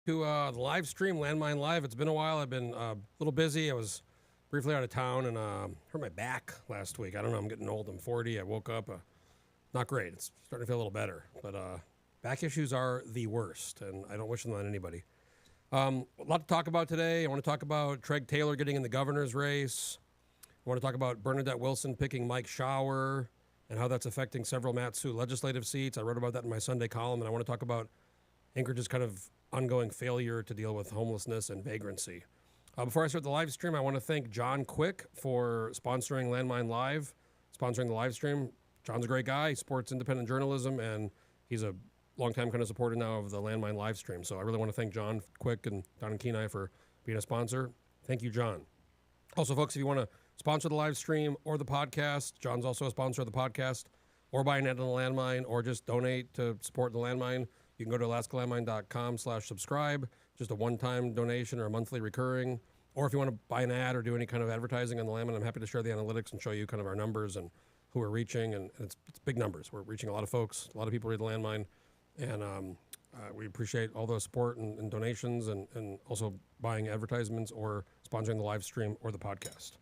To the live stream, Landmine Live. It's been a while. I've been a little busy. I was briefly out of town and hurt my back last week. I don't know. I'm getting old. I'm 40. I woke up. Not great. It's starting to feel a little better. But back issues are the worst, and I don't wish them on anybody. A lot to talk about today. I want to talk about Treg Taylor getting in the governor's race. I want to talk about Bernadette Wilson picking Mike Shower and how that's affecting several Mat-Su legislative seats. I wrote about that in my Sunday column, and I want to talk about Anchorage's kind of ongoing failure to deal with homelessness and vagrancy. Before I start the live stream, I want to thank John Quick for sponsoring Landmine Live, sponsoring the live stream. John's a great guy. He supports independent journalism, and he's a longtime kind of supporter now of the Landmine live stream. So I really want to thank John Quick and Don and Kenai for being a sponsor. Thank you, John. Also, folks, if you want to sponsor the live stream or the podcast, John's also a sponsor of the podcast, or buy an ad on the Landmine, or just donate to support the Landmine. You can go to alaskalandmine.com/subscribe, just a one-time donation or a monthly recurring. Or if you want to buy an ad or do any kind of advertising on the Landmine, I'm happy to share the analytics and show you kind of our numbers and who we're reaching. And it's big numbers. We're reaching a lot of folks. A lot of people read the Landmine. And we appreciate all the support and donations and also buying advertisements or sponsoring the live stream or the podcast.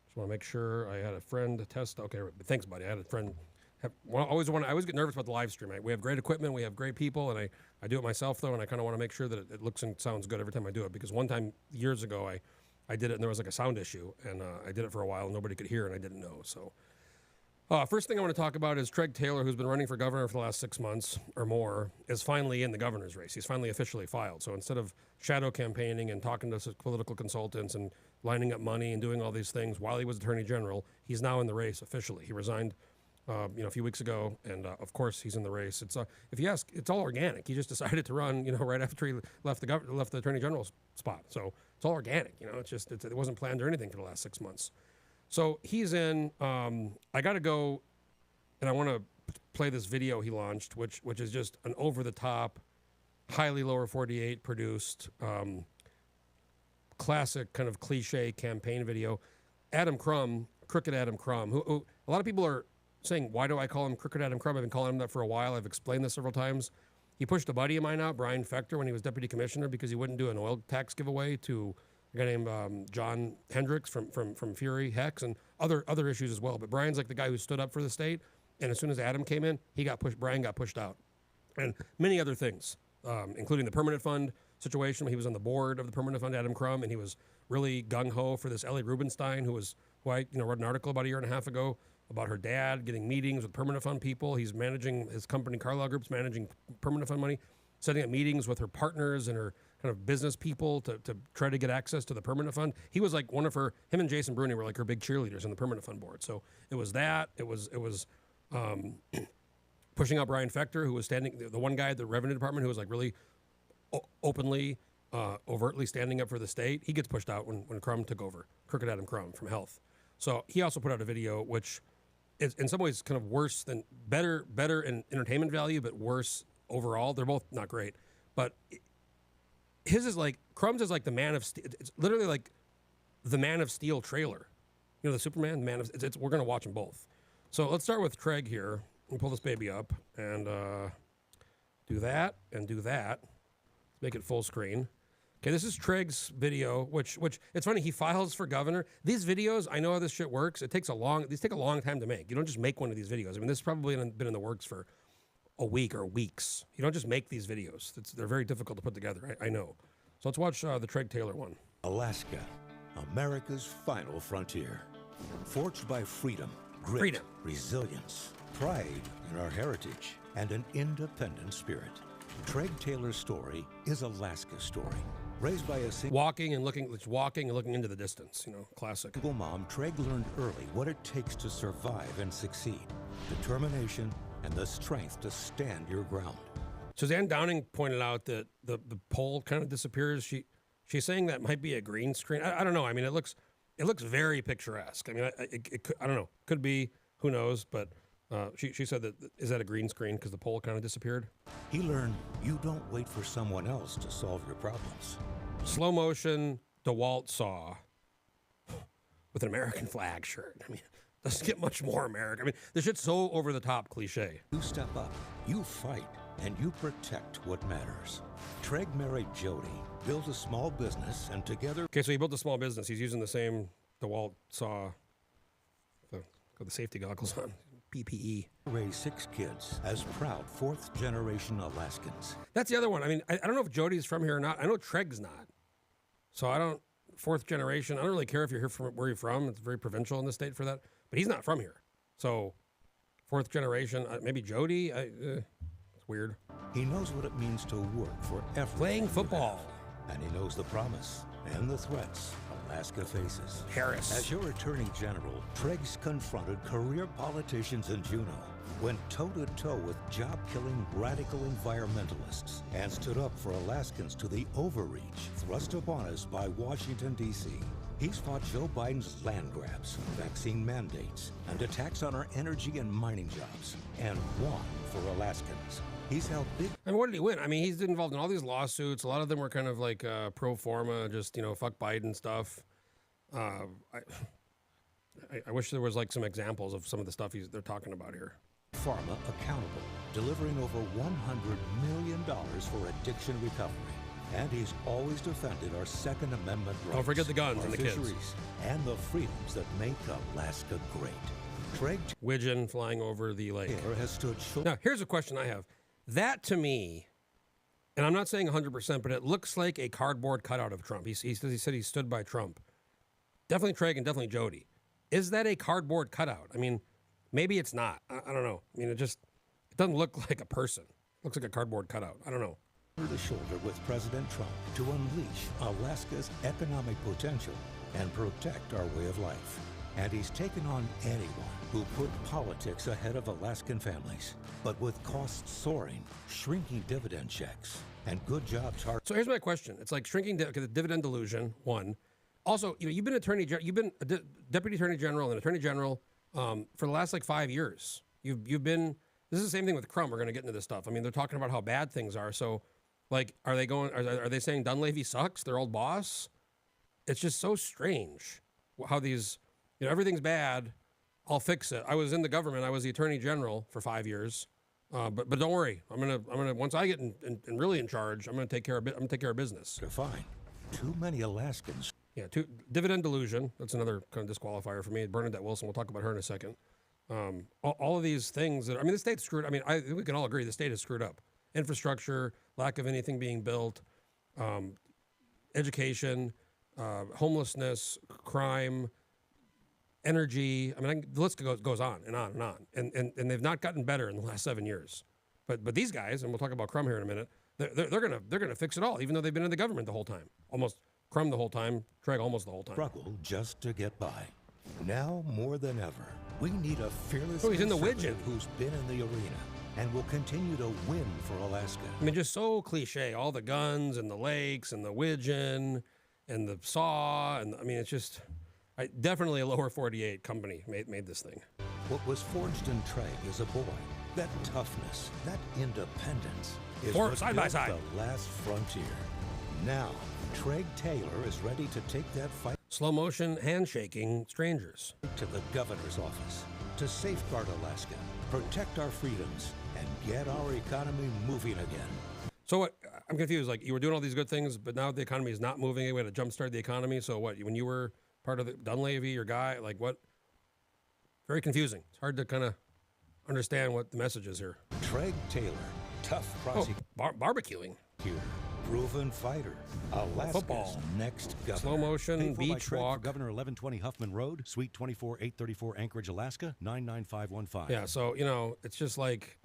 Just want to make sure I had a friend test. Okay, thanks, buddy. I had a friend. I always get nervous about the live stream. We have great equipment, we have great people, and I do it myself though, and I kind of want to make sure that it looks and sounds good every time I do it. Because one time years ago, I did it and there was like a sound issue, and I did it for a while and nobody could hear and I didn't know. So first thing I want to talk about is Treg Taylor, who's been running for governor for the last 6 months or more, is finally in the governor's race. He's finally officially filed. So instead of shadow campaigning and talking to political consultants and lining up money and doing all these things while he was attorney general, he's now in the race officially. He resigned a few weeks ago, and of course he's in the race. It's if you ask, it's all organic. He just decided to run, right after he left the attorney general's spot. So it's all organic. It wasn't planned or anything for the last 6 months. So he's in. I got to go, and I want to play this video he launched, which is just an over-the-top, highly lower 48 produced, classic kind of cliche campaign video. Adam Crum, Crooked Adam Crum, who a lot of people are saying, why do I call him Crooked Adam Crum? I've been calling him that for a while. I've explained this several times. He pushed a buddy of mine out, Brian Fechter, when he was deputy commissioner because he wouldn't do an oil tax giveaway to a guy named John Hendricks from Fury, Hex, and other issues as well. But Brian's like the guy who stood up for the state, and as soon as Adam came in, Brian got pushed out. And many other things, including the permanent fund situation. He was on the board of the permanent fund, Adam Crum, and he was really gung-ho for this Ellie Rubenstein, who I wrote an article about a year and a half ago about her dad getting meetings with permanent fund people. He's managing his company, Carlyle Group's managing permanent fund money, setting up meetings with her partners and her kind of business people to try to get access to the permanent fund. He was like him and Jason Bruni were like her big cheerleaders in the permanent fund board. So it was that. It was pushing out Brian Fechter, who was standing, the one guy at the revenue department who was like really openly, overtly standing up for the state. He gets pushed out when Crum took over, Crooked Adam Crum from Health. So he also put out a video which is in some ways kind of worse than better in entertainment value, but worse overall. They're both not great, but his is like Crum's is like the Man of Steel. It's literally like the Man of Steel trailer. The Superman, the Man of. We're gonna watch them both. So let's start with Treg here. We'll pull this baby up and do that and do that. Let's make it full screen. Okay, this is Treg's video, which it's funny, he files for governor. These videos, I know how this shit works. These take a long time to make. You don't just make one of these videos. I mean, this has probably been in the works for a week or weeks. You don't just make these videos. They're very difficult to put together, I know. So let's watch the Treg Taylor one. Alaska, America's final frontier. Forged by freedom, grit, resilience, pride in our heritage, and an independent spirit. Treg Taylor's story is Alaska's story. Raised by a walking and looking into the distance, classic. Single mom, Treg learned early what it takes to survive and succeed. Determination and the strength to stand your ground. Suzanne Downing pointed out that the pole kind of disappears. She's saying that might be a green screen. I don't know. I mean, it looks very picturesque. I mean, I don't know. Could be. Who knows? But she said that, is that a green screen because the pole kind of disappeared? He learned you don't wait for someone else to solve your problems. Slow motion DeWalt saw with an American flag shirt. I mean, doesn't get much more American. I mean, this shit's so over the top cliche. You step up, you fight, and you protect what matters. Treg married Jody, built a small business, and together... Okay, so he built a small business. He's using the same DeWalt saw, got the safety goggles on, PPE. Raised 6 kids as proud 4th-generation Alaskans. That's the other one. I mean, I don't know if Jody's from here or not. I know Treg's not. So I don't, 4th generation, I don't really care if you're here from where you're from. It's very provincial in the state for that. But he's not from here. So 4th generation, maybe Jody, it's weird. He knows what it means to work for everything. Playing football. And he knows the promise and the threats Alaska faces. Harris. As your Attorney General, Treg's confronted career politicians in Juneau, went toe-to-toe with job-killing radical environmentalists, and stood up for Alaskans to the overreach thrust upon us by Washington, D.C. He's fought Joe Biden's land grabs, vaccine mandates, and attacks on our energy and mining jobs, and won for Alaskans. He's held big... I mean, what did he win? I mean, he's involved in all these lawsuits. A lot of them were kind of like pro forma, just, fuck Biden stuff. I wish there was like some examples of some of the stuff they're talking about here. Pharma accountable, delivering over $100 million for addiction recovery. And he's always defended our Second Amendment rights. Don't forget the guns and the kids. And the freedoms that make Alaska great. Treg Widgeon flying over the lake. Has stood Now, here's a question I have. That to me, and I'm not saying 100%, but it looks like a cardboard cutout of Trump. He said he stood by Trump. Definitely Treg and definitely Jody. Is that a cardboard cutout? I mean, maybe it's not. I don't know. I mean, it doesn't look like a person. It looks like a cardboard cutout. I don't know. The shoulder with President Trump to unleash Alaska's economic potential and protect our way of life. And he's taken on anyone who put politics ahead of Alaskan families. But with costs soaring, shrinking dividend checks, and good jobs hard. So here's my question. It's like shrinking the dividend delusion, one. Also, you've been you've been a deputy attorney general and attorney general for the last like 5 years. You've been. This is the same thing with Crumb. We're going to get into this stuff. I mean, they're talking about how bad things are. So, like, are they saying Dunleavy sucks? Their old boss? It's just so strange how these, everything's bad. I'll fix it. I was in the government. I was the attorney general for 5 years. But don't worry. I'm gonna once I get in really in charge, I'm gonna take care of business. Fine. Too many Alaskans. Yeah. Dividend delusion. That's another kind of disqualifier for me. Bernadette Wilson. We'll talk about her in a second. All of these things that the state's screwed. I mean, we can all agree the state is screwed up. Infrastructure, lack of anything being built, education, homelessness, crime, energy. I mean, the list goes on and on and on. And they've not gotten better in the last 7 years. But these guys, and we'll talk about Crumb here in a minute, they're gonna fix it all, even though they've been in the government the whole time. Almost Crumb the whole time, Treg almost the whole time. Struggle just to get by. Now more than ever, we need a fearless he's in the Widgeon. Who's been in the arena and will continue to win for Alaska. I mean, just so cliche. All the guns and the lakes and the Widgeon and the saw. And I mean, it's just definitely a lower 48 company made this thing. What was forged in Treg as a boy, that toughness, that independence, is what side by side. The last frontier. Now, Treg Taylor is ready to take that fight. Slow motion handshaking strangers. To the governor's office to safeguard Alaska, protect our freedoms, and get our economy moving again. So what? I'm confused. Like, you were doing all these good things, but now the economy is not moving. We had to jumpstart the economy. So what? When you were part of the Dunleavy, your guy, like what? Very confusing. It's hard to kind of understand what the message is here. Treg Taylor, tough prosecutor. Barbecuing. Proven fighter. Alaska's Football. Next governor. Slow motion, beach walk. Governor 1120 Huffman Road, Suite 24, 834 Anchorage, Alaska, 99515. Yeah, so, it's just like,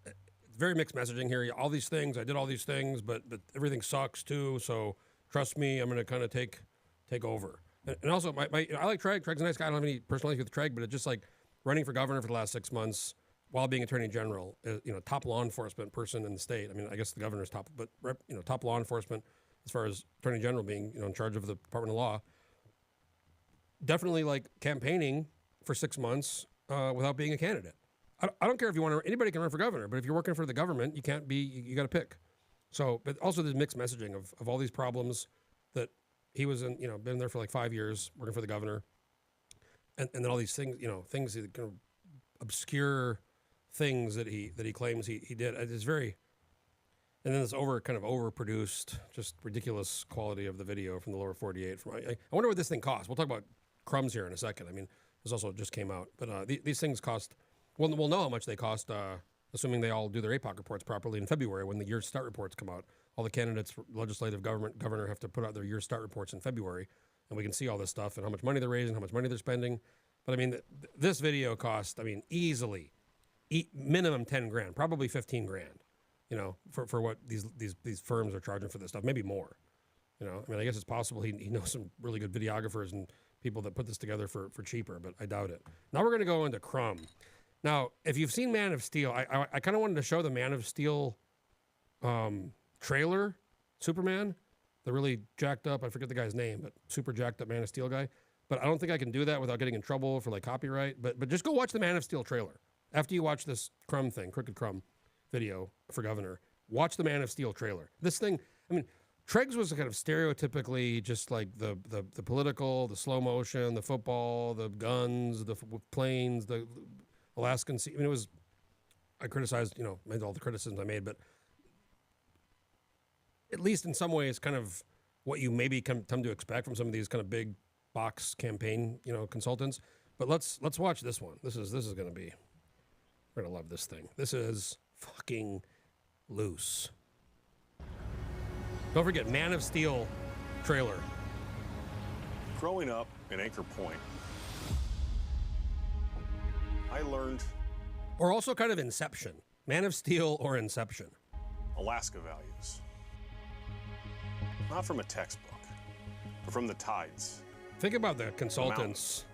it's very mixed messaging here. All these things, I did all these things, but everything sucks too, so trust me, I'm going to kind of take over. And also, I like Treg. Treg's a nice guy. I don't have any personal issues with Treg, but it's just like running for governor for the last 6 months while being attorney general, top law enforcement person in the state. I mean, I guess the governor's top, but, top law enforcement as far as attorney general being, in charge of the Department of Law. Definitely like campaigning for 6 months without being a candidate. I don't care if you want to, anybody can run for governor, but if you're working for the government, you can't be, you got to pick. So, but also there's mixed messaging of all these problems that he was in, been there for like 5 years working for the governor. And then all these things, things that kind of obscure things that he claims he did. It's very, And then this overproduced, just ridiculous quality of the video from the lower 48. I wonder what this thing costs. We'll talk about crumbs here in a second. I mean, this also just came out. But these things cost, we'll know how much they cost, assuming they all do their APOC reports properly in February when the year start reports come out. All the candidates for legislative governor have to put out their year start reports in February. And we can see all this stuff and how much money they're raising, how much money they're spending. But I mean, this video cost, I mean, easily, minimum 10 grand, probably 15 grand. You know, for what these firms are charging for this stuff, maybe more. You know, I mean, I guess it's possible he knows some really good videographers and people that put this together for cheaper, but I doubt it. Now we're going to go into Crumb. Now, if you've seen Man of Steel, I kind of wanted to show the Man of Steel trailer, Superman, the really jacked up, I forget the guy's name, but super jacked up Man of Steel guy. But I don't think I can do that without getting in trouble for like copyright. But just go watch the Man of Steel trailer. After you watch this Crumb thing, Crooked Crumb video for governor, watch the Man of Steel trailer. This thing, I mean, Treg's was kind of stereotypically just like the political, the slow motion, the football, the guns, the planes, the Alaskan sea. I mean, it was, I criticized, you know, made all the criticisms I made, but at least in some ways kind of what you maybe come to expect from some of these kind of big box campaign, you know, consultants. But let's watch this one. This is going to be, we're going to love this thing. This is fucking loose. Don't forget, Man of Steel trailer. Growing up in Anchor Point, I learned... Or also kind of Inception. Man of Steel or Inception. Alaska values. Not from a textbook, but from the tides. Think about the consultants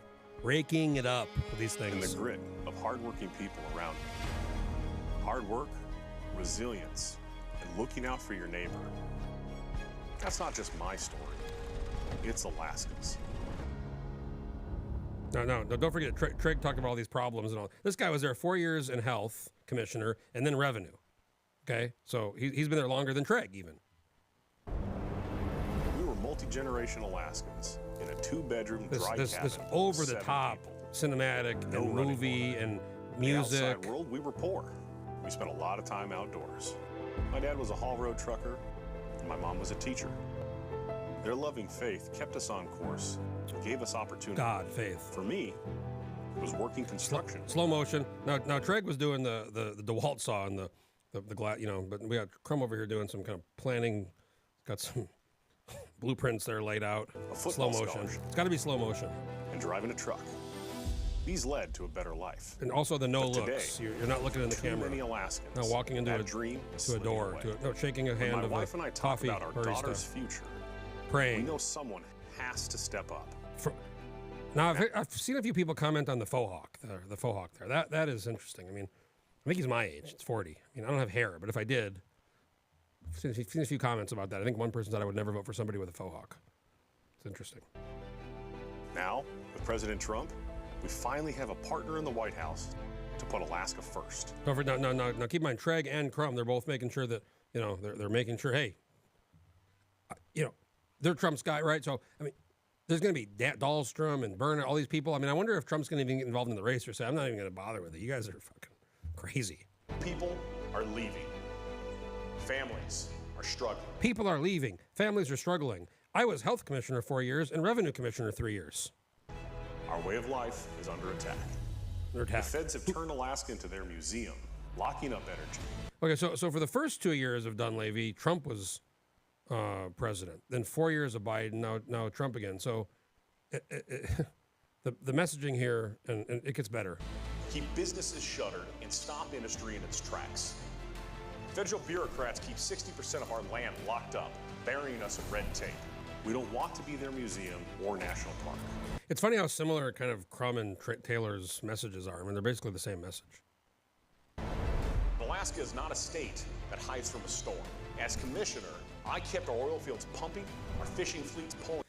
raking it up with these things. And the grit of hardworking people around you. Hard work, resilience, and looking out for your neighbor. That's not just my story. It's Alaska's. No, don't forget, Trigg talked about all these problems and all. This guy was there 4 years in health commissioner and then revenue. Okay, so he's been there longer than Trigg even. We were multi-generation Alaskans in a 2-bedroom dry cabin. This over-the-top cinematic and movie and music. In the outside world, we were poor. We spent a lot of time outdoors. My dad was a haul road trucker, and my mom was a teacher. Their loving faith kept us on course and gave us opportunity. God, faith. For me, it was working construction. Slow motion. Now Trigg was doing the DeWalt saw and the glass, you know, but we got Crumb over here doing some kind of planning. Got some blueprints there laid out. Slow motion. It's got to be slow motion. And driving a truck. These led to a better life. And also the no but looks. Today, You're not looking in the camera. Many Alaskans, no, walking into a dream to a door. Shaking a hand when of my wife and I a talk coffee about our barista. daughter's future. Praying. We know someone has to step up. Now, I've seen a few people comment on the faux hawk there. That is interesting. I mean, I think he's my age. It's 40. I mean, I don't have hair, but if I did, I've seen a few comments about that. I think one person said I would never vote for somebody with a faux hawk. It's interesting. Now, with President Trump, we finally have a partner in the White House to put Alaska first. No, keep in mind, Treg and Crumb, they're both making sure that, you know, they're making sure, hey, you know, they're Trump's guy, right? So, I mean, there's going to be Dahlstrom and Berner, all these people. I mean, I wonder if Trump's going to even get involved in the race or say, I'm not even going to bother with it. You guys are fucking crazy. People are leaving. Families are struggling. People are leaving. Families are struggling. I was health commissioner 4 years and revenue commissioner 3 years. Our way of life is under attack. The feds have turned Alaska into their museum, locking up energy. Okay, so for the first 2 years of Dunleavy, Trump was president. Then 4 years of Biden, now Trump again. So the messaging here, and it gets better. Keep businesses shuttered and stop industry in its tracks. Federal bureaucrats keep 60% of our land locked up, burying us in red tape. We don't want to be their museum or national park. It's funny how similar kind of Crumb and Taylor's messages are. I mean, they're basically the same message. Alaska is not a state that hides from a storm. As commissioner, I kept our oil fields pumping, our fishing fleets pulling.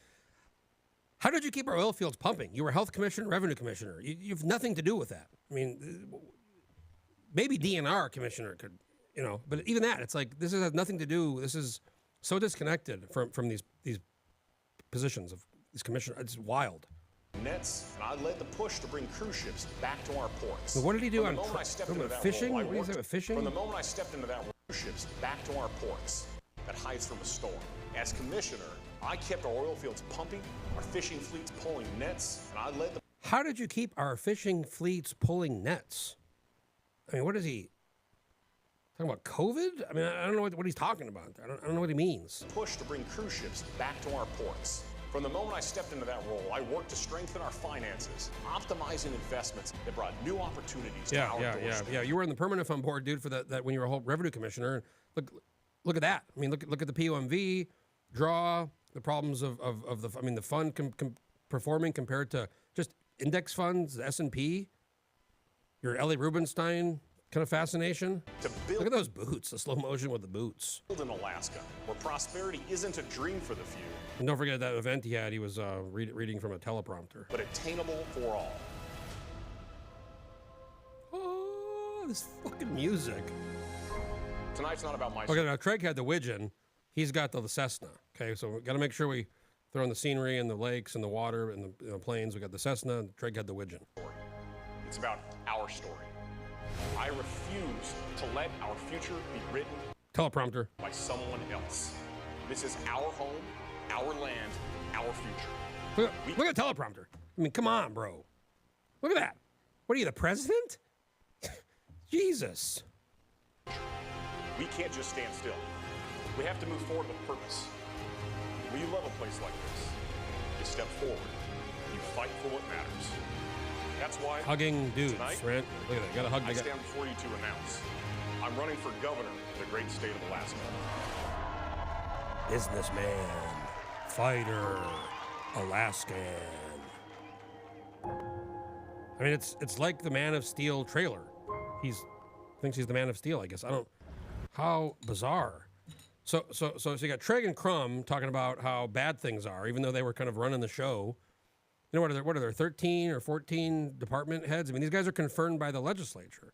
How did you keep our oil fields pumping? You were health commissioner, revenue commissioner. You have nothing to do with that. I mean, maybe DNR commissioner could, you know, but even that, it's like, this has nothing to do. This is so disconnected from these positions of these commissioners. It's wild. Nets, and I led the push to bring cruise ships back to our ports. But what did he do on fishing? What do you say about fishing? From the moment I stepped into that role, ships back to our ports that hides from a storm. As commissioner, I kept our oil fields pumping, our fishing fleets pulling nets, and I led the... How did you keep our fishing fleets pulling nets? I mean, what is he talking about? COVID? I mean, I don't know what he's talking about. I don't know what he means. push to bring cruise ships back to our ports. From the moment I stepped into that role, I worked to strengthen our finances, optimizing investments that brought new opportunities to our doorstep. Yeah. You were in the permanent fund board, dude, for that when you were a whole revenue commissioner. Look at that. I mean, look at the POMV draw, the problems of the fund performing compared to just index funds, the S&P, your L.A. Rubenstein kind of fascination. Look at those boots, the slow motion with the boots. In Alaska, where prosperity isn't a dream for the few. And don't forget that event he had, he was reading from a teleprompter. But attainable for all. Oh, this fucking music. Tonight's not about my... Okay, now Craig had the Widgeon. He's got the Cessna. Okay, so we got to make sure we throw in the scenery and the lakes and the water and the plains. We got the Cessna, and Craig had the Widgeon. It's about our story. I refuse to let our future be written Teleprompter. by someone else. This is our home, our land, our future. Look at teleprompter. I mean, come on, bro. Look at that. What are you, the president? Jesus. We can't just stand still. We have to move forward with purpose. When you love a place like this, you step forward. You fight for what matters. That's why hugging dudes, tonight, right? Look at that. Got to hug. I stand before you to announce I'm running for governor of the great state of Alaska. Businessman, fighter, Alaskan. I mean, it's like the Man of Steel trailer. Thinks he's the Man of Steel, I guess. How bizarre. So you got Trigg and Crum talking about how bad things are, even though they were kind of running the show. You know, what are there 13 or 14 department heads? I mean, these guys are confirmed by the legislature.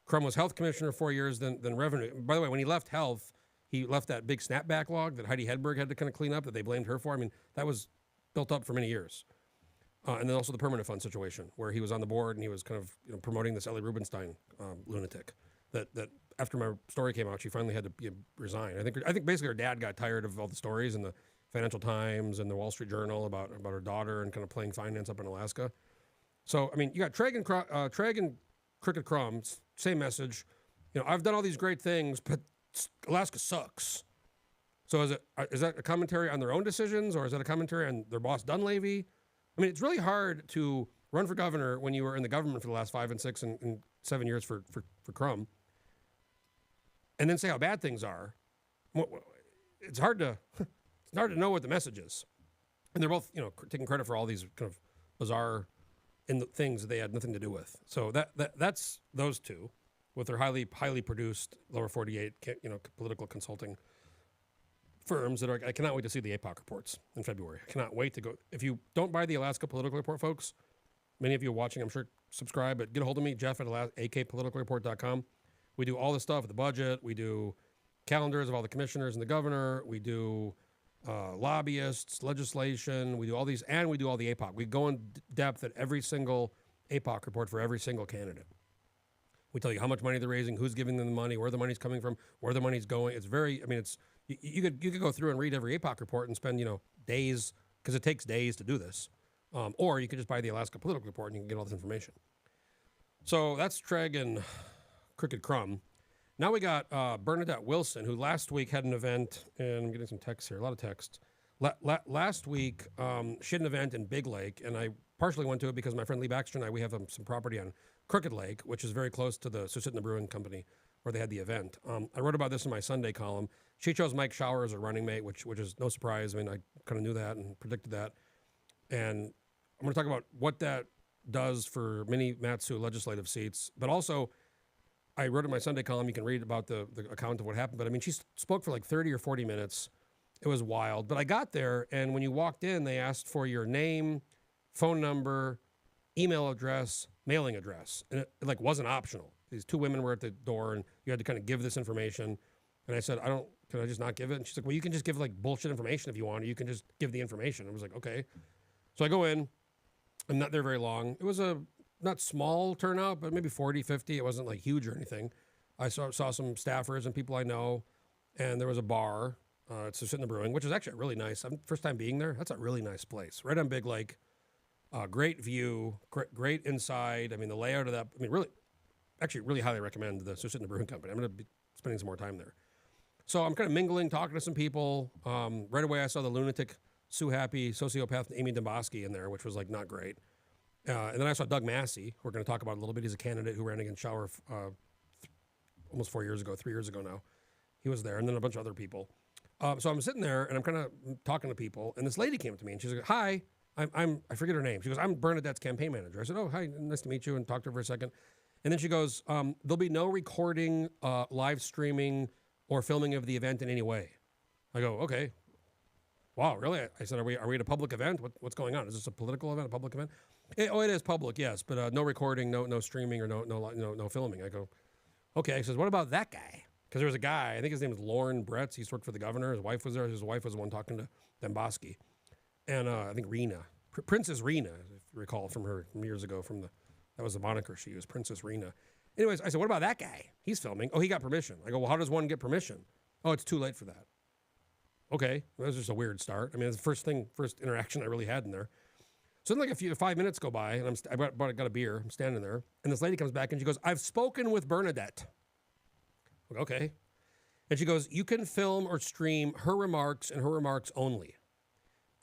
Crum was health commissioner 4 years, then revenue. By the way, when he left health, he left that big snap backlog that Heidi Hedberg had to kind of clean up that they blamed her for. I mean, that was built up for many years. And then also the permanent fund situation, where he was on the board and he was kind of promoting this Ellie Rubenstein lunatic. That after my story came out, she finally had to resign. I think basically her dad got tired of all the stories in the Financial Times and the Wall Street Journal about her daughter and kind of playing finance up in Alaska. So I mean, you got Trigg and Crooked Crum, same message. You know, I've done all these great things, but Alaska sucks. So is that a commentary on their own decisions, or is that a commentary on their boss Dunleavy? I mean, it's really hard to run for governor when you were in the government for the last 5 and 6 and 7 years for Crum, and then say how bad things are. It's hard to know what the message is. And they're both, taking credit for all these kind of bizarre things that they had nothing to do with. So that's those two with their highly produced lower 48, political consulting firms that I cannot wait to see the APOC reports in February. I cannot wait to go. If you don't buy the Alaska Political Report, folks, many of you watching, I'm sure, subscribe, but get a hold of me, Jeff at akpoliticalreport.com. We do all this stuff with the budget. We do calendars of all the commissioners and the governor. We do lobbyists, legislation. We do all these, and we do all the APOC. We go in depth at every single APOC report for every single candidate. We tell you how much money they're raising, who's giving them the money, where the money's coming from, where the money's going. It's very, you could go through and read every APOC report and spend, days, because it takes days to do this. Or you could just buy the Alaska Political Report and you can get all this information. So that's Trigg and Crooked Crum. Now we got Bernadette Wilson, who last week had an event, and I'm getting some text here, a lot of text. Last week, she had an event in Big Lake, and I partially went to it because my friend Lee Baxter and I, we have some property on Crooked Lake, which is very close to the Susitna Brewing Company, where they had the event. I wrote about this in my Sunday column. She chose Mike Shower as a running mate, which is no surprise. I mean, I kind of knew that and predicted that. And I'm going to talk about what that does for many Mat-Su legislative seats, but also I wrote in my Sunday column, you can read about the account of what happened, but I mean, she spoke for like 30 or 40 minutes. It was wild. But I got there, and when you walked in, they asked for your name, phone number, email address, mailing address. And it like wasn't optional. These two women were at the door, and you had to kind of give this information. And I said, can I just not give it? And she's like, well, you can just give like bullshit information if you want, or you can just give the information. I was like, okay. So I go in. I'm not there very long. It was a not small turnout, but maybe 40, 50. It wasn't like huge or anything. I saw some staffers and people I know, and there was a bar. It's just in the Brewing, which is actually really nice. First time being there. That's a really nice place, right on Big Lake. Great view, great inside. I mean, the layout of that. I mean, really highly recommend the Sit in the Brewing Company. I'm going to be spending some more time there. So I'm kind of mingling, talking to some people. Right away, I saw the lunatic, Sue Happy, sociopath Amy Demboski in there, which was like not great. And then I saw Doug Massey, who we're going to talk about a little bit. He's a candidate who ran against Shower almost 3 years ago now. He was there, and then a bunch of other people. So I'm sitting there, and I'm kind of talking to people, and this lady came up to me, and she's like, "Hi, I forget her name." She goes, "I'm Bernadette's campaign manager." I said, "Oh, hi, nice to meet you," and talked to her for a second. And then she goes, "There'll be no recording, live streaming, or filming of the event in any way." I go, "Okay." Wow, really? I said, are we at a public event? What's going on? Is this a political event, a public event? It is public, yes, but no recording, no streaming, or no filming. I go, okay. He says, what about that guy? Because there was a guy, I think his name is Lauren Bretz. He used to work for the governor. His wife was there. His wife was the one talking to Demboski. And I think Rena, Princess Rena, if you recall from years ago, that was the moniker she used, Princess Rena. Anyways, I said, what about that guy? He's filming. Oh, he got permission. I go, well, how does one get permission? Oh, it's too late for that. Okay, that was just a weird start. I mean, it's the first interaction I really had in there. So then like 5 minutes go by, and I got a beer. I'm standing there, and this lady comes back, and she goes, I've spoken with Bernadette. Like, okay. And she goes, you can film or stream her remarks and her remarks only.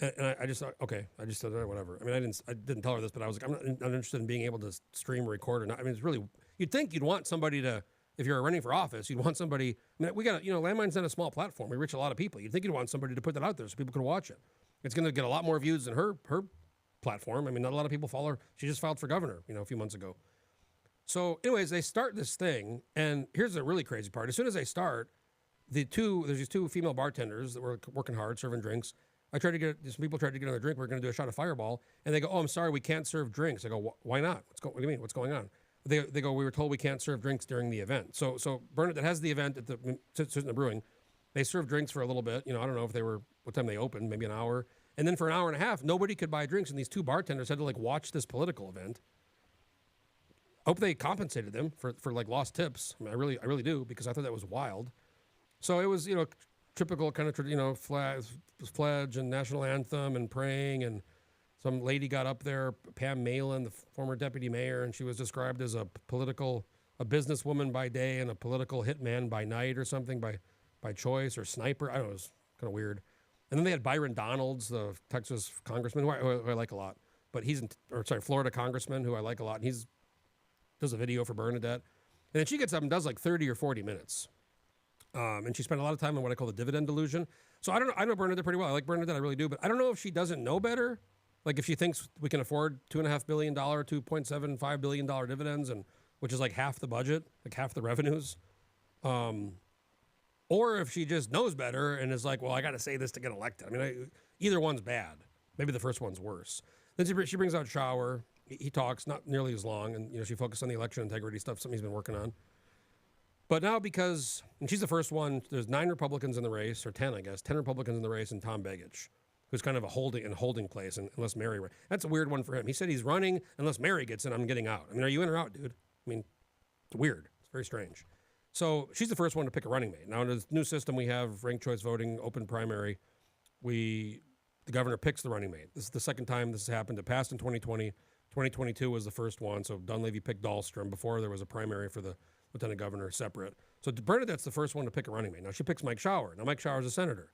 And I just thought, okay. I just said, whatever. I mean, I didn't tell her this, but I was like, I'm not interested in being able to stream or record or not. I mean, it's really, you'd think you'd want somebody to, if you're running for office, you'd want somebody, I mean, we got, Landmine's not a small platform. We reach a lot of people. You'd think you'd want somebody to put that out there so people could watch it. It's going to get a lot more views than her platform. I mean, not a lot of people follow her. She just filed for governor, a few months ago. So anyways, they start this thing, and here's the really crazy part. As soon as they start, there's these 2 female bartenders that were working hard, serving drinks. Some people tried to get another drink. We're going to do a shot of Fireball. And they go, oh, I'm sorry, we can't serve drinks. I go, why not? What do you mean? What's going on? They go, we were told we can't serve drinks during the event. So Bernadette has the event at the Brewing. They served drinks for a little bit. I don't know what time they opened, maybe an hour. And then for an hour and a half, nobody could buy drinks. And these 2 bartenders had to watch this political event. I hope they compensated them for lost tips. I mean, I really do, because I thought that was wild. So it was, typical kind of, pledge and national anthem and praying, and some lady got up there, Pam Malin, the former deputy mayor, and she was described as a businesswoman by day and a political hitman by night or something by choice, or sniper. I don't know, it was kind of weird. And then they had Byron Donalds, the Texas congressman, who I like a lot, but Florida congressman, who I like a lot, and does a video for Bernadette. And then she gets up and does 30 or 40 minutes. And she spent a lot of time on what I call the dividend delusion. So I don't know. I know Bernadette pretty well. I like Bernadette. I really do. But I don't know if she doesn't know better. Like if she thinks we can afford $2.5 billion, $2.75 billion dividends, which is half the budget, half the revenues. Or if she just knows better and is like, well, I got to say this to get elected. I mean, either one's bad. Maybe the first one's worse. Then she brings out Shower. He talks, not nearly as long. And, she focused on the election integrity stuff, something he's been working on. But now and she's the first one, there's 9 Republicans in the race, or 10, I guess, 10 Republicans in the race, and Tom Begich, who's kind of a holding place unless Mary, that's a weird one for him. He said he's running unless Mary gets in, I'm getting out. I mean, are you in or out, dude? I mean, it's weird. It's very strange. So she's the first one to pick a running mate. Now, in the new system, we have ranked choice voting, open primary. The governor picks the running mate. This is the second time this has happened. It passed in 2020. 2022 was the first one. So Dunleavy picked Dahlstrom before there was a primary for the lieutenant governor separate. So Bernadette's the first one to pick a running mate. Now she picks Mike Shower. Now Mike Shower's a senator.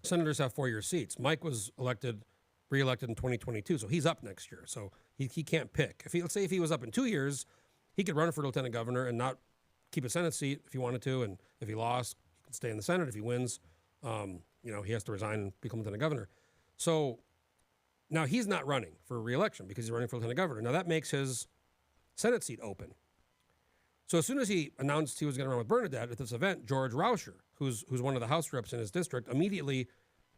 Senators have 4-year seats. Mike was re-elected in 2022, so he's up next year. So he can't pick. Let's say if he was up in 2 years, he could run for lieutenant governor and not keep a Senate seat if he wanted to. And if he lost, he could stay in the Senate. If he wins, he has to resign and become lieutenant governor. So now he's not running for re-election because he's running for lieutenant governor. Now that makes his Senate seat open. So as soon as he announced he was going to run with Bernadette at this event, George Rauscher, who's one of the House reps in his district, immediately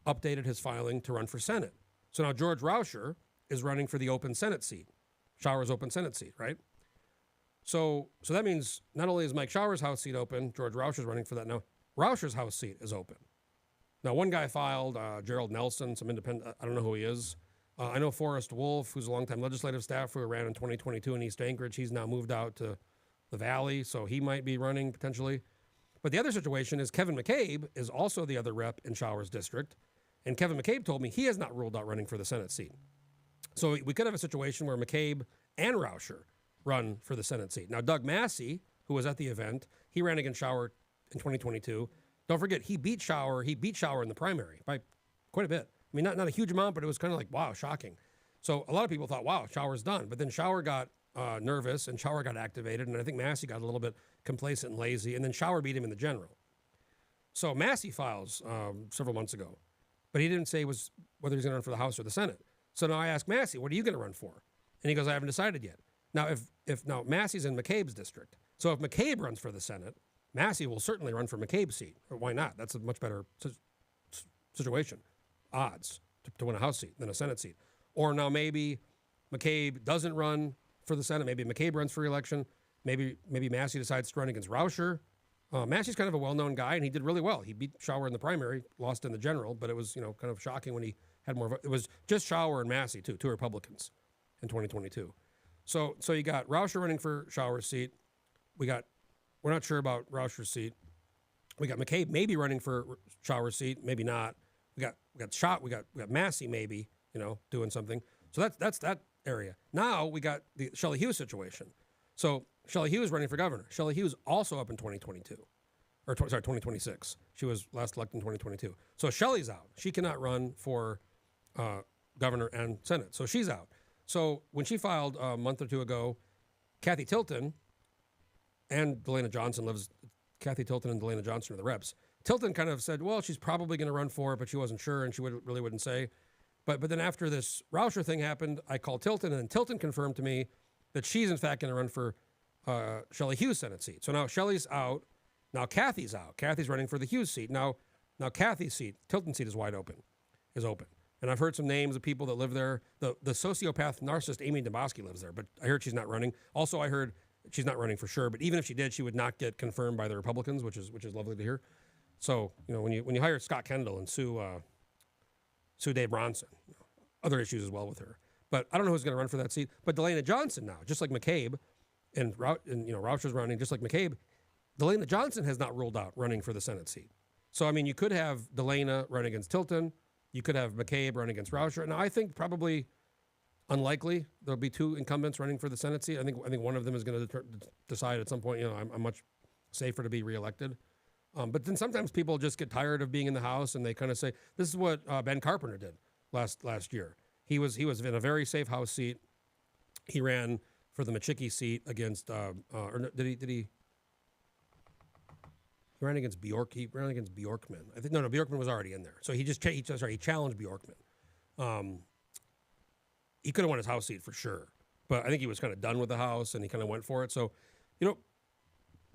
updated his filing to run for Senate. So now George Rauscher is running for the open Senate seat, Shower's open Senate seat, right? So that means not only is Mike Shower's House seat open, George Rauscher's running for that now. Rauscher's House seat is open. Now, one guy filed, Gerald Nelson, some independent, I don't know who he is. I know Forrest Wolf, who's a longtime legislative staffer who ran in 2022 in East Anchorage. He's now moved out to the Valley, so he might be running potentially. But the other situation is Kevin McCabe is also the other rep in Showers District. And Kevin McCabe told me he has not ruled out running for the Senate seat. So we could have a situation where McCabe and Rauscher run for the Senate seat. Now, Doug Massey, who was at the event, he ran against Shower in 2022. Don't forget, he beat Shower in the primary by quite a bit. I mean, not a huge amount, but it was kind of like, wow, shocking. So a lot of people thought, wow, Shower's done. But then Shower got nervous and Shower got activated. And I think Massey got a little bit complacent and lazy. And then Shower beat him in the general. So Massey files several months ago. But he didn't say whether he's going to run for the House or the Senate. So now I asked Massey, what are you going to run for? And he goes, I haven't decided yet. Now, if Massey's in McCabe's district. So if McCabe runs for the Senate, Massey will certainly run for McCabe's seat. Or why not? That's a much better situation, odds to win a House seat than a Senate seat. Or now maybe McCabe doesn't run for the Senate. Maybe McCabe runs for re-election. Maybe Massey decides to run against Rauscher. Massey's kind of a well-known guy, and he did really well. He beat Shower in the primary, lost in the general, but it was kind of shocking when he had more. It was just Shower and Massey, two Republicans in 2022. So you got Rauscher running for Shower's seat. We're not sure about Rauscher's seat. We got McCabe maybe running for Shower's seat, maybe not. We got Massey maybe doing something. So that's that area. Now we got the Shelley Hughes situation. So Shelley Hughes running for governor. Shelley Hughes also up in 2022, 2026. She was last elected in 2022. So Shelley's out. She cannot run for governor and Senate. So she's out. So when she filed a month or two ago, Kathy Tilton and Delana Johnson Kathy Tilton and Delana Johnson are the reps. Tilton kind of said, well, she's probably going to run for it, but she wasn't sure, and she really wouldn't say. But then after this Rauscher thing happened, I called Tilton, and Tilton confirmed to me that she's in fact going to run for Shelley Hughes' Senate seat. So now Shelley's out. Now Kathy's out. Kathy's running for the Hughes seat. Now Kathy's seat, Tilton's seat is open. And I've heard some names of people that live there. The sociopath narcissist Amy Demosky lives there, but I heard she's not running. Also, I heard she's not running for sure. But even if she did, she would not get confirmed by the Republicans, which is lovely to hear. So when you hire Scott Kendall and sue Dave Bronson, other issues as well with her. But I don't know who's going to run for that seat. But Delana Johnson now, just like McCabe, and Rauscher's running just like McCabe, Delana Johnson has not ruled out running for the Senate seat. So I mean, you could have Delana run against Tilton, you could have McCabe run against Rauscher. Now I think probably unlikely there'll be two incumbents running for the Senate seat. I think one of them is going to decide at some point. I'm much safer to be reelected. But then sometimes people just get tired of being in the House and they kind of say, this is what Ben Carpenter did last year. He was in a very safe House seat. He ran for the Machicki seat against, or did he? He ran against Bjork. He ran against Bjorkman. I think no, Bjorkman was already in there. So he challenged Bjorkman. He could have won his House seat for sure, but I think he was kind of done with the House and he kind of went for it. So,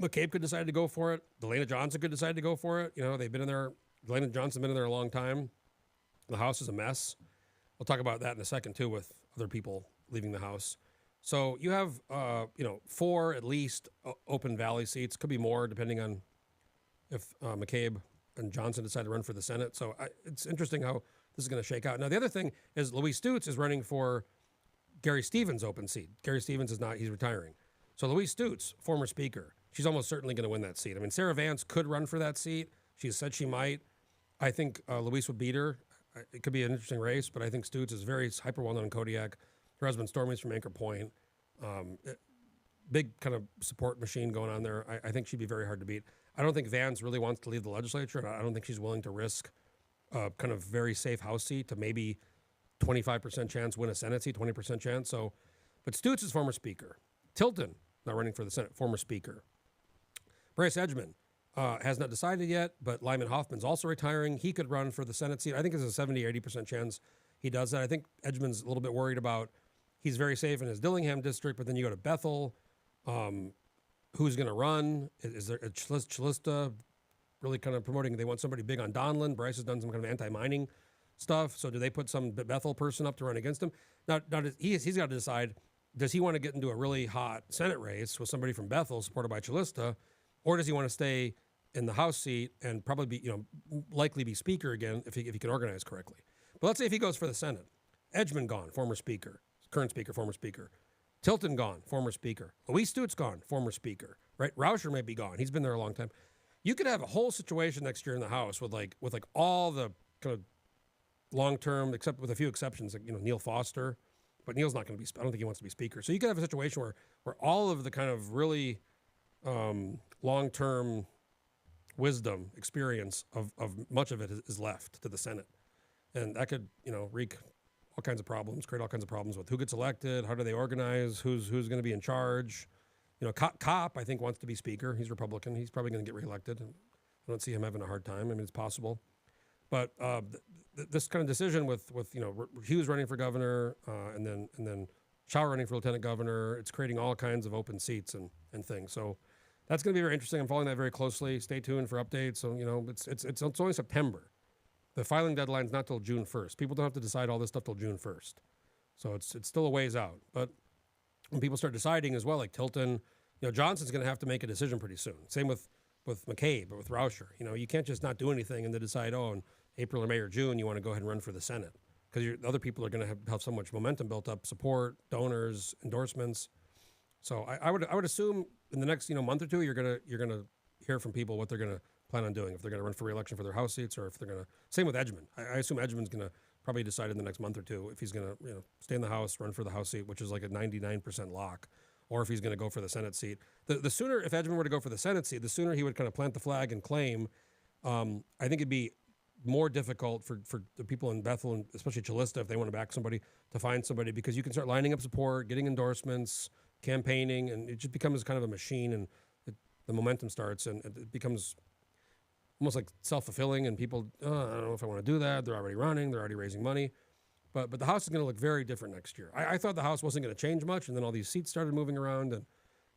McCabe could decide to go for it. Delana Johnson could decide to go for it. They've been in there. Delana Johnson's been in there a long time. The House is a mess. We'll talk about that in a second too, with other people leaving the House. So you have, 4 at least open Valley seats. Could be more depending on if McCabe and Johnson decide to run for the Senate. So it's interesting how this is going to shake out. Now the other thing is Louise Stutes is running for Gary Stevens' open seat. Gary Stevens is not. He's retiring. So Louise Stutes, former Speaker. She's almost certainly going to win that seat. I mean, Sarah Vance could run for that seat. She said she might. I think Louise would beat her. It could be an interesting race, but I think Stutes is very hyper well-known in Kodiak. Her husband Stormy's from Anchor Point. Big kind of support machine going on there. I think she'd be very hard to beat. I don't think Vance really wants to leave the legislature. I don't think she's willing to risk a kind of very safe House seat to maybe 25% chance win a Senate seat, 20% chance. So, but Stutes is former Speaker. Tilton, not running for the Senate, former Speaker. Bryce Edgman has not decided yet, but Lyman Hoffman's also retiring. He could run for the Senate seat. I think there's a 70 or 80% chance he does that. I think Edgman's a little bit worried about, he's very safe in his Dillingham district, but then you go to Bethel. Who's going to run? Is there a Chalista really kind of promoting, they want somebody big on Donlin? Bryce has done some kind of anti-mining stuff. So do they put some Bethel person up to run against him? Now he's got to decide, does he want to get into a really hot Senate race with somebody from Bethel supported by Chalista? Or does he want to stay in the House seat and probably be, likely be Speaker again if he can organize correctly? But let's say if he goes for the Senate. Edgman gone, former Speaker, current Speaker, former Speaker. Tilton gone, former speaker. Louis Stute's gone, former speaker. Right? Rauscher may be gone. He's been there a long time. You could have a whole situation next year in the House with all the kind of long-term, except with a few exceptions, like, Neil Foster, but Neil's not going to be. I don't think he wants to be speaker. So you could have a situation where all of the kind of really long-term wisdom, experience of much of it is left to the Senate, and that could wreak all kinds of problems, create all kinds of problems with who gets elected, how do they organize, who's going to be in charge. Kopp, I think, wants to be speaker. He's Republican. He's probably going to get reelected. I don't see him having a hard time. I mean, it's possible. But this kind of decision with Hughes running for governor and then Chow running for lieutenant governor, it's creating all kinds of open seats and things. So that's going to be very interesting. I'm following that very closely. Stay tuned for updates. So it's only September. The filing deadline's not till June 1st. People don't have to decide all this stuff till June 1st. So it's still a ways out. But when people start deciding as well, like Tilton, Johnson's going to have to make a decision pretty soon. Same with McCabe or with Rauscher. You can't just not do anything and then decide, in April or May or June, you want to go ahead and run for the Senate. Because other people are going to have so much momentum built up, support, donors, endorsements. So I would assume in the next month or two, you're gonna hear from people what they're going to plan on doing, if they're going to run for re-election for their House seats, or if they're going to. Same with Edgman. I assume Edgman's going to probably decide in the next month or two if he's going to stay in the House, run for the House seat, which is like a 99% lock, or if he's going to go for the Senate seat. The sooner, if Edgman were to go for the Senate seat, the sooner he would kind of plant the flag and claim. I think it'd be more difficult for the people in Bethel and especially Chillista, if they want to back somebody, to find somebody, because you can start lining up support, getting endorsements, campaigning, and it just becomes kind of a machine, and the momentum starts, and it becomes almost like self-fulfilling, and people, I don't know if I want to do that. They're already running. They're already raising money. But the House is going to look very different next year. I thought the House wasn't going to change much, and then all these seats started moving around,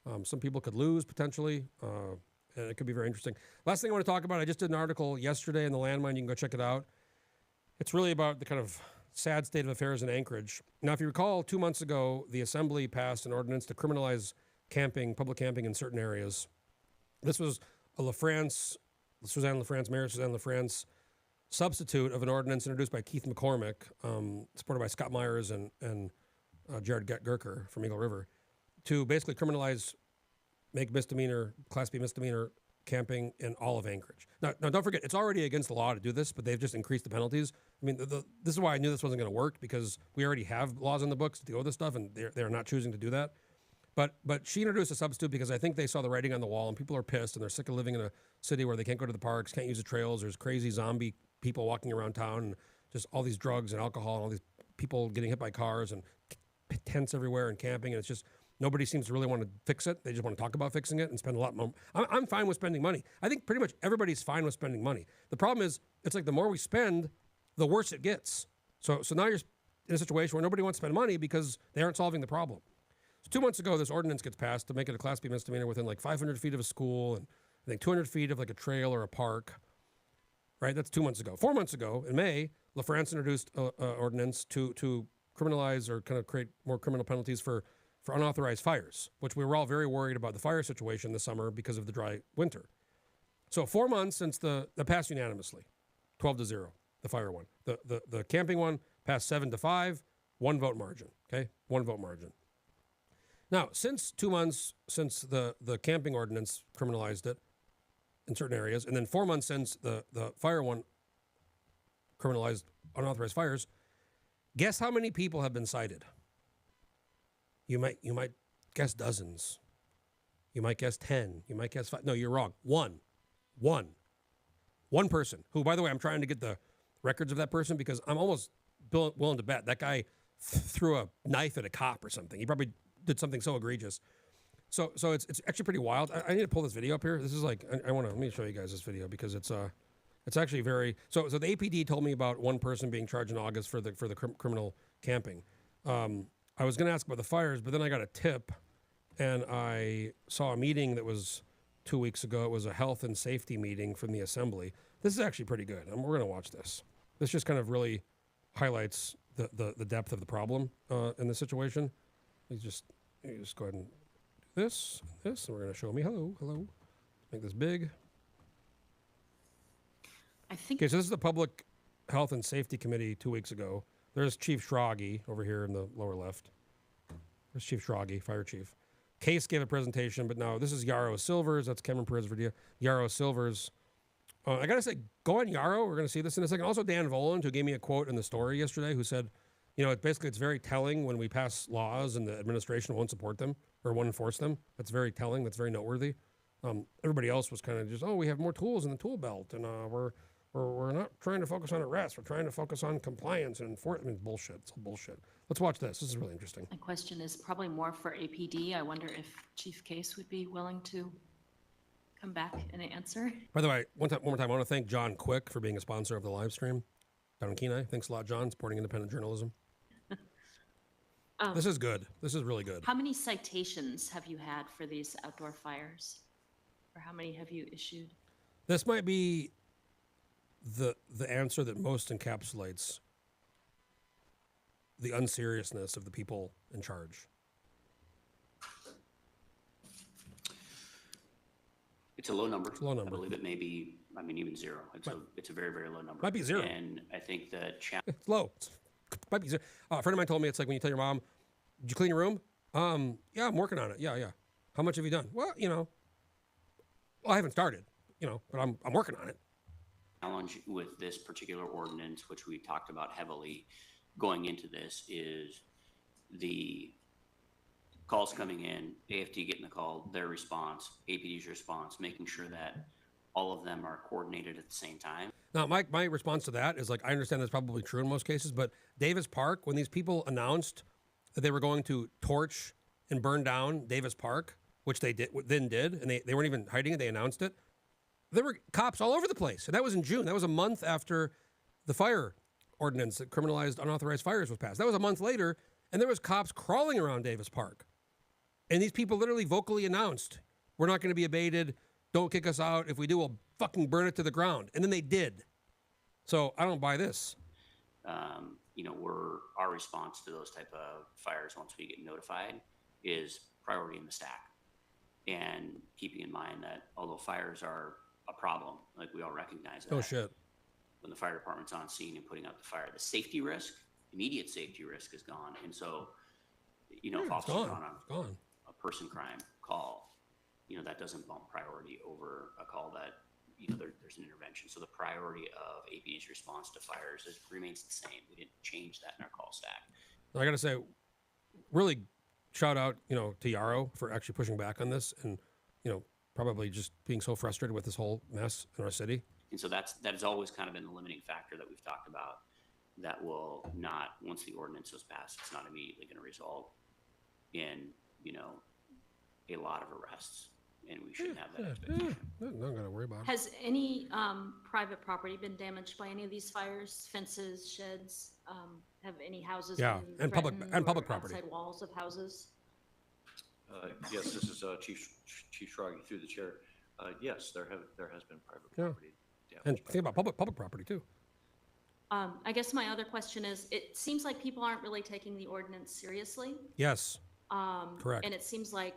and some people could lose potentially, and it could be very interesting. Last thing I want to talk about, I just did an article yesterday in the Landmine. You can go check it out. It's really about the kind of sad state of affairs in Anchorage. Now, if you recall, 2 months ago, the Assembly passed an ordinance to criminalize camping, public camping in certain areas. This was a Mayor Suzanne LaFrance substitute of an ordinance introduced by Keith McCormick, supported by Scott Myers and Jared Gerker from Eagle River, to basically criminalize, make misdemeanor, Class B misdemeanor camping in all of Anchorage. Now, don't forget, it's already against the law to do this, but they've just increased the penalties. I mean, this is why I knew this wasn't going to work, because we already have laws in the books to deal with this stuff, and they're not choosing to do that. But she introduced a substitute because I think they saw the writing on the wall, and people are pissed, and they're sick of living in a city where they can't go to the parks, can't use the trails. There's crazy zombie people walking around town, and just all these drugs and alcohol, and all these people getting hit by cars, and tents everywhere, and camping, and it's just nobody seems to really want to fix it. They just want to talk about fixing it and spend a lot more. I'm fine with spending money. I think pretty much everybody's fine with spending money. The problem is, it's like the more we spend, the worse it gets. So now you're in a situation where nobody wants to spend money because they aren't solving the problem. So 2 months ago, this ordinance gets passed to make it a Class B misdemeanor within like 500 feet of a school, and I think 200 feet of like a trail or a park. Right? That's 2 months ago. 4 months ago, in May, LaFrance introduced an ordinance to criminalize or kind of create more criminal penalties for unauthorized fires, which we were all very worried about the fire situation this summer because of the dry winter. So 4 months since the passed unanimously, 12-0, the fire one. The camping one passed 7-5, 1 vote margin. Okay, 1 vote margin. Now, since 2 months since the camping ordinance criminalized it in certain areas, and then 4 months since the fire one criminalized unauthorized fires, guess how many people have been cited? You might guess dozens. You might guess 10. You might guess 5. No, you're wrong. One person, who, by the way, I'm trying to get the records of that person, because I'm almost willing to bet that guy threw a knife at a cop or something. He probably did something so egregious. So it's actually pretty wild. I need to pull this video up here. This is like, let me show you guys this video, because it's actually very, so the APD told me about one person being charged in August for the criminal camping. I was going to ask about the fires, but then I got a tip, and I saw a meeting that was 2 weeks ago. It was a health and safety meeting from the Assembly. This is actually pretty good. We're going to watch this. This just kind of really highlights the depth of the problem in this situation. You just go ahead and do this, and we're going to show me hello. Make this big. Okay, so this is the Public Health and Safety Committee 2 weeks ago. There's Chief Schrage over here in the lower left. There's Chief Schrage, fire chief. Case gave a presentation, but no, this is Yarrow Silvers. That's Cameron Perez Verdia. Yarrow Silvers. I got to say, go on Yarrow. We're going to see this in a second. Also, Dan Voland, who gave me a quote in the story yesterday, who said, it's very telling when we pass laws and the administration won't support them or won't enforce them. That's very telling. That's very noteworthy. Everybody else was kind of just, we have more tools in the tool belt, and we're not trying to focus on arrest. We're trying to focus on compliance and enforcement. Bullshit. It's all bullshit. Let's watch this. This is really interesting. My question is probably more for APD. I wonder if Chief Case would be willing to come back and answer. By the way, one more time, I want to thank John Quick for being a sponsor of the live stream down in Kenai. Thanks a lot, John, supporting independent journalism. This is good. This is really good. How many citations have you had for these outdoor fires? Or how many have you issued? This might be the answer that most encapsulates the unseriousness of the people in charge. It's a low number. It's a low number. I believe it may be, even zero. It's a very, very low number. Might be zero. And I think the challenge. It's low. Might be zero. A friend of mine told me it's like when you tell your mom, did you clean your room? Yeah, I'm working on it. Yeah. How much have you done? Well, I haven't started, but I'm working on it. Challenge with this particular ordinance, which we talked about heavily going into this, is the calls coming in, AFD getting the call, their response, APD's response, making sure that all of them are coordinated at the same time. Now, my response to that is like, I understand that's probably true in most cases, but Davis Park, when these people announced that they were going to torch and burn down Davis Park, which they did, and they weren't even hiding it, they announced it, there were cops all over the place. And that was in June. That was a month after the fire ordinance that criminalized unauthorized fires was passed. That was a month later, and there was cops crawling around Davis Park. And these people literally vocally announced, we're not going to be abated. Don't kick us out. If we do, we'll fucking burn it to the ground. And then they did. So I don't buy this. Our response to those type of fires, once we get notified, is priority in the stack. And keeping in mind that although fires are a problem, like we all recognize that. Oh, shit. When the fire department's on scene and putting out the fire, the safety risk, immediate safety risk is gone. And so, if officers are on a person crime call, that doesn't bump priority over a call that, there's an intervention. So the priority of APD's response to fires remains the same. We didn't change that in our call stack. I got to say, really shout out, to Yarrow for actually pushing back on this and, probably just being so frustrated with this whole mess in our city. And so that has always kind of been the limiting factor that we've talked about that will not, once the ordinance is passed, it's not immediately going to result in, a lot of arrests. And we shouldn't have that expectation. Not going to worry about it. Has any private property been damaged by any of these fires? Fences, sheds? Have any houses been and public property. outside walls of houses? Yes, this is Chief Schrage through the chair. Yes, there has been private property damage. And think about public property too. I guess my other question is, it seems like people aren't really taking the ordinance seriously. Yes. Correct. And it seems like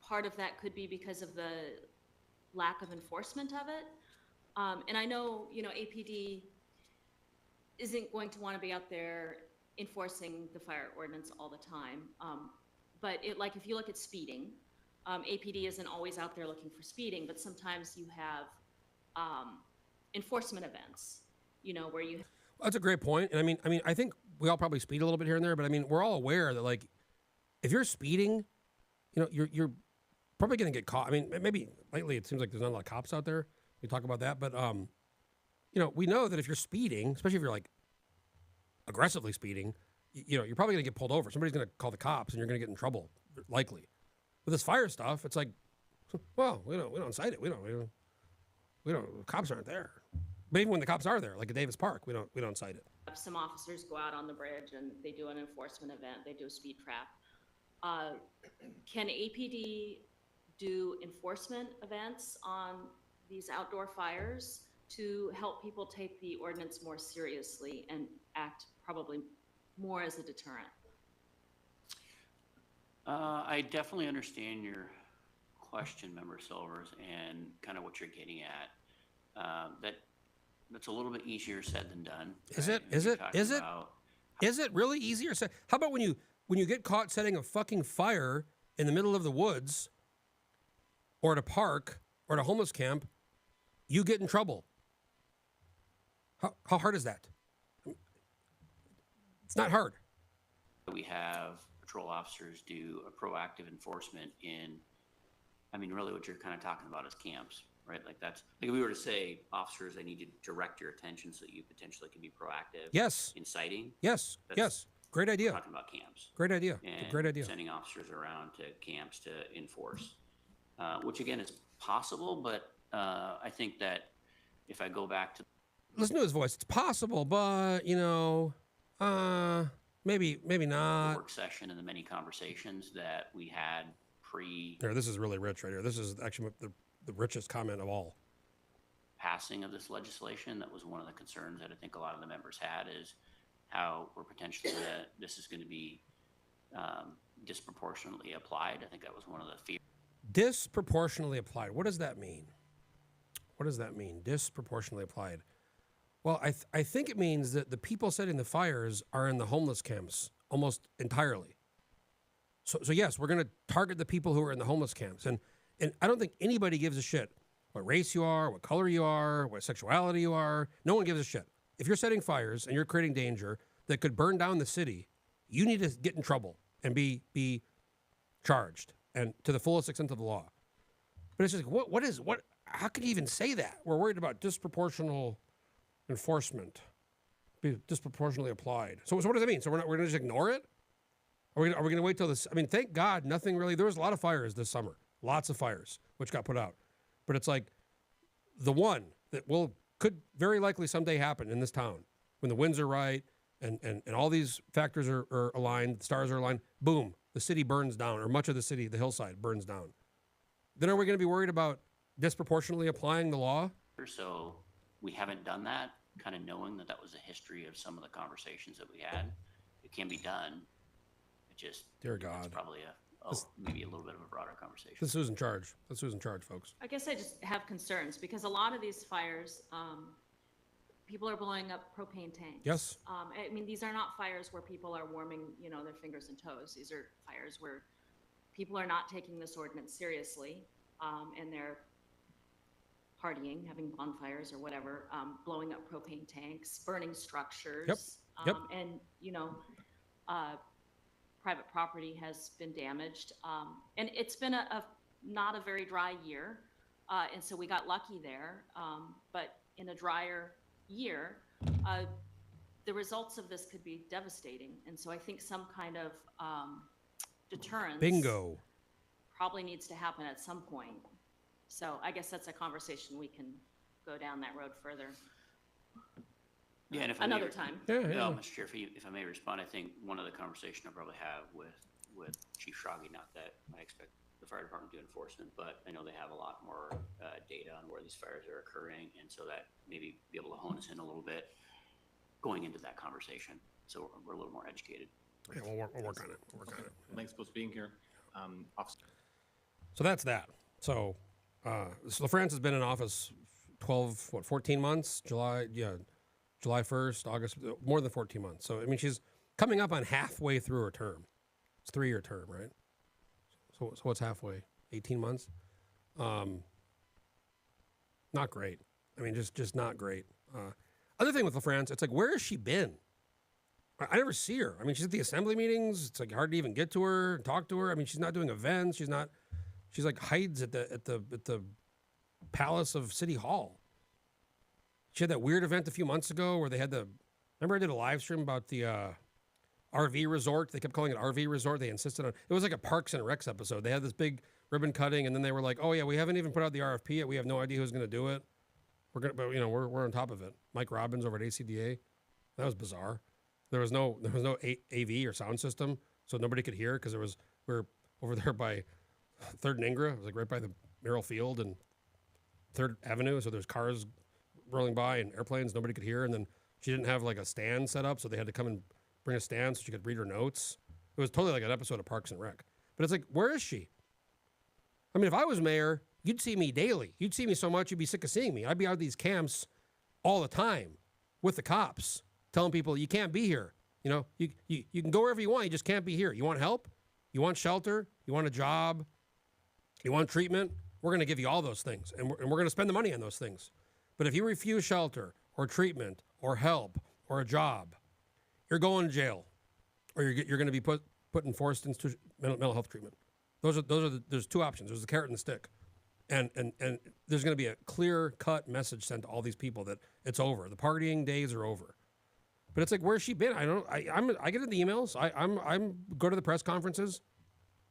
part of that could be because of the lack of enforcement of it. And I know, APD isn't going to want to be out there enforcing the fire ordinance all the time. But if you look at speeding, APD isn't always out there looking for speeding, but sometimes you have enforcement events, where you. That's a great point. And I think we all probably speed a little bit here and there, but we're all aware that if you're speeding, you're probably going to get caught. Maybe lately it seems like there's not a lot of cops out there. We talk about that, but we know that if you're speeding, especially if you're aggressively speeding, you're probably going to get pulled over. Somebody's going to call the cops, and you're going to get in trouble, likely. With this fire stuff, it's well, we don't cite it. We don't. Cops aren't there. But even when the cops are there, like at Davis Park, we don't cite it. Some officers go out on the bridge and they do an enforcement event. They do a speed trap. Can APD do enforcement events on these outdoor fires to help people take the ordinance more seriously and act probably more as a deterrent? I definitely understand your question, Member Silvers, and kind of what you're getting at. That's a little bit easier said than done. Is right? it? Is it really easier said? How about when when you get caught setting a fucking fire in the middle of the woods or at a park or at a homeless camp, you get in trouble. How hard is that? It's not hard. We have patrol officers do a proactive enforcement in, I mean, really what you're kind of talking about is camps, right? Like that's, like if we were to say, officers, I need to direct your attention so that you potentially can be proactive. Yes. In citing. Yes. Yes. Great idea. We're talking about camps. Great idea. And great idea. Sending officers around to camps to enforce, which again is possible, but I think that if I go back to. Listen to his voice. It's possible, but, you know, maybe not. The work session and the many conversations that we had Here, this is really rich right here. This is actually the richest comment of all. Passing of this legislation. That was one of the concerns that I think a lot of the members had, is how we're potentially this is going to be disproportionately applied. I think that was one of the fears. Disproportionately applied. What does that mean? What does that mean? Disproportionately applied. Well, I think it means that the people setting the fires are in the homeless camps almost entirely. So yes, we're going to target the people who are in the homeless camps. And I don't think anybody gives a shit what race you are, what color you are, what sexuality you are. No one gives a shit. If you're setting fires and you're creating danger that could burn down the city, you need to get in trouble and be charged, and to the fullest extent of the law. But it's just what? How can you even say that? We're worried about disproportional enforcement, be disproportionately applied. So what does that mean? So we're going to just ignore it? Are we going to wait till this? I mean, thank God nothing really. There was a lot of fires this summer, lots of fires, which got put out. But it's like the one that could very likely someday happen in this town when the winds are right and all these factors are aligned, the stars are aligned. Boom, the city burns down, or much of the city, the hillside burns down. Then are we going to be worried about disproportionately applying the law? So we haven't done that, kind of knowing that was the history of some of the conversations that we had. It can be done. It just, dear God, it's probably maybe a little bit of a broader conversation. This is who's in charge. That's who's in charge, folks. I guess I just have concerns because a lot of these fires, people are blowing up propane tanks. Yes. I mean, these are not fires where people are warming, their fingers and toes. These are fires where people are not taking this ordinance seriously, and they're partying, having bonfires or whatever, blowing up propane tanks, burning structures. Yep. And, private property has been damaged. And it's been not a very dry year. And so we got lucky there. But in a drier year, the results of this could be devastating. And so I think some kind of deterrence Bingo. probably needs to happen at some point. So I guess that's a conversation we can go down that road further. Yeah, and if another time. Yeah, Mr. Chair, if I may respond, I think one of the conversation I'll probably have with Chief Schrage, not that I expect the fire department to do enforcement, but I know they have a lot more data on where these fires are occurring, and so that maybe be able to hone us in a little bit going into that conversation, so we're a little more educated. Yeah, we'll work on it. Thanks for being here. So that's that. So LaFrance has been in office 14 months? July 1st, August, more than 14 months. So, I mean, she's coming up on halfway through her term. It's a 3-year term, right? So what's halfway? 18 months? Not great. I mean, just not great. Other thing with LaFrance, it's like, where has she been? I never see her. I mean, she's at the assembly meetings. It's like hard to even get to her, talk to her. I mean, she's not doing events. She's like hides at the palace of City Hall. She had that weird event a few months ago where they had remember I did a live stream about the RV resort? They kept calling it RV resort. They insisted on, it was like a Parks and Recs episode. They had this big ribbon cutting, and then they were like, oh yeah, we haven't even put out the RFP yet. We have no idea who's going to do it. But we're on top of it. Mike Robbins over at ACDA. That was bizarre. There was no AV or sound system, so nobody could hear because we were over there by 3rd and Ingra. It was like right by the Merrill Field and 3rd Avenue. So there's cars rolling by and airplanes. Nobody could hear. And then she didn't have like a stand set up, so they had to come and bring a stand so she could read her notes. It was totally like an episode of Parks and Rec. But it's like, where is she? I mean, if I was mayor, you'd see me daily. You'd see me so much, you'd be sick of seeing me. I'd be out of these camps all the time with the cops, telling people, you can't be here. You know, you can go wherever you want. You just can't be here. You want help? You want shelter? You want a job? You want treatment? We're going to give you all those things, and we're going to spend the money on those things. But if you refuse shelter or treatment or help or a job, you're going to jail, or you're going to be put in forced mental health treatment. There's two options. There's the carrot and the stick, and there's going to be a clear-cut message sent to all these people that it's over. The partying days are over. But it's like, where's she been? I get in the emails. I'm go to the press conferences.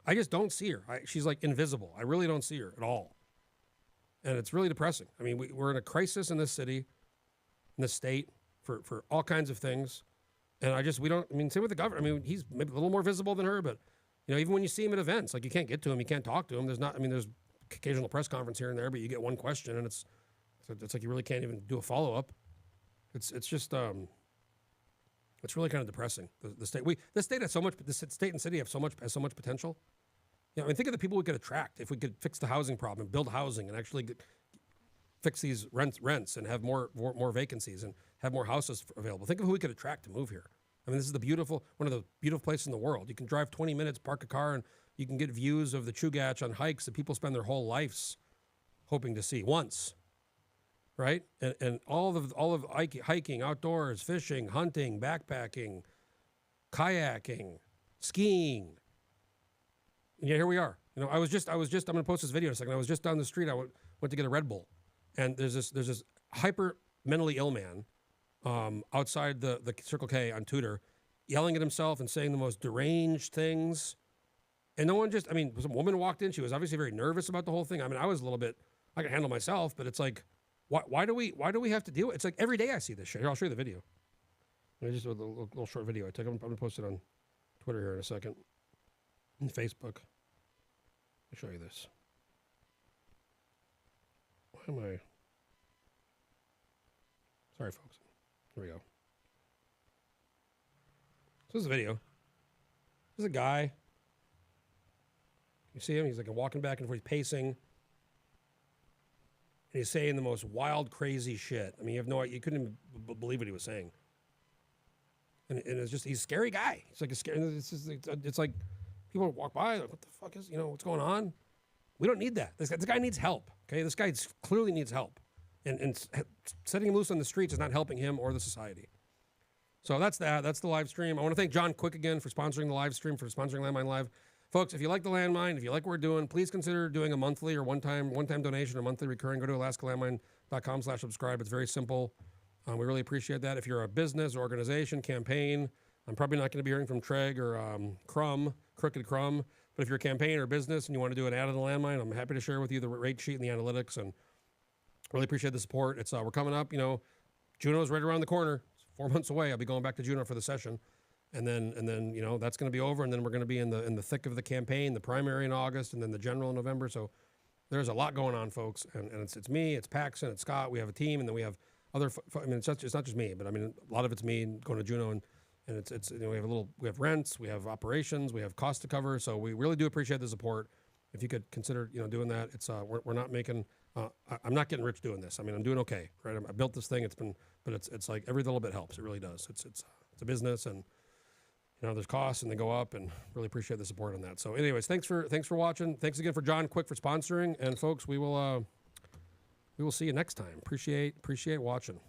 I just don't see her. She's like invisible. I really don't see her at all. And it's really depressing. I mean, we're in a crisis in this city, in this state, for all kinds of things. And same with the governor. I mean, he's maybe a little more visible than her, but, you know, even when you see him at events, like you can't get to him, you can't talk to him. There's occasional press conference here and there, but you get one question and it's like you really can't even do a follow-up. It's just, it's really kind of depressing. The state has so much. The state and city has so much potential. You know, I mean, think of the people we could attract if we could fix the housing problem, build housing, and actually fix these rents, and have more vacancies and have more houses available. Think of who we could attract to move here. I mean, this is one of the beautiful places in the world. You can drive 20 minutes, park a car, and you can get views of the Chugach on hikes that people spend their whole lives hoping to see once. Right? And all of hiking, outdoors, fishing, hunting, backpacking, kayaking, skiing. And yeah, here we are. You know, I'm going to post this video in a second. I was just down the street. I went to get a Red Bull, and there's this hyper mentally ill man outside the Circle K on Tudor, yelling at himself and saying the most deranged things. And no one some woman walked in. She was obviously very nervous about the whole thing. I mean, I was a little bit, I can handle myself, but it's like, why do we have to deal with it? It's like every day I see this shit. Here, I'll show you the video. Just a little short video I took. I'm going to post it on Twitter here in a second. And Facebook. I'll show you this. Why am I? Sorry, folks. Here we go. So this is a video. This is a guy. You see him? He's like walking back and forth, pacing. And he's saying the most wild, crazy shit. I mean, you couldn't even believe what he was saying. And it's just, he's a scary guy. It's like it's like people walk by, like, what the fuck is, what's going on? We don't need that. This guy needs help, okay? This guy clearly needs help. And setting him loose on the streets is not helping him or the society. So that's that. That's the live stream. I want to thank John Quick again for sponsoring the live stream, for sponsoring Landmine Live. Folks, if you like the Landmine, if you like what we're doing, please consider doing a monthly or one-time donation or monthly recurring. Go to alaskalandmine.com/subscribe. It's very simple. We really appreciate that. If you're a business, organization, campaign, I'm probably not going to be hearing from Treg or Crooked Crumb, but if you're a campaign or business and you want to do an ad on the Landmine, I'm happy to share with you the rate sheet and the analytics, and really appreciate the support. It's we're coming up. Juneau's right around the corner. It's 4 months away. I'll be going back to Juneau for the session. And then that's going to be over, and then we're going to be in the thick of the campaign, the primary in August, and then the general in November. So there's a lot going on, folks. And it's me, it's Paxton, it's Scott. We have a team, and then we have other. It's not just me, but a lot of it's me going to Juneau, and it's we have rents, we have operations, we have costs to cover. So we really do appreciate the support. If you could consider doing that, it's we're not making. I'm not getting rich doing this. I'm doing okay, right? I built this thing. But it's like every little bit helps. It really does. It's a business, and there's costs and they go up, and really appreciate the support on that. So anyways, thanks for watching. Thanks again for John Quick for sponsoring. And folks, we will see you next time. Appreciate watching.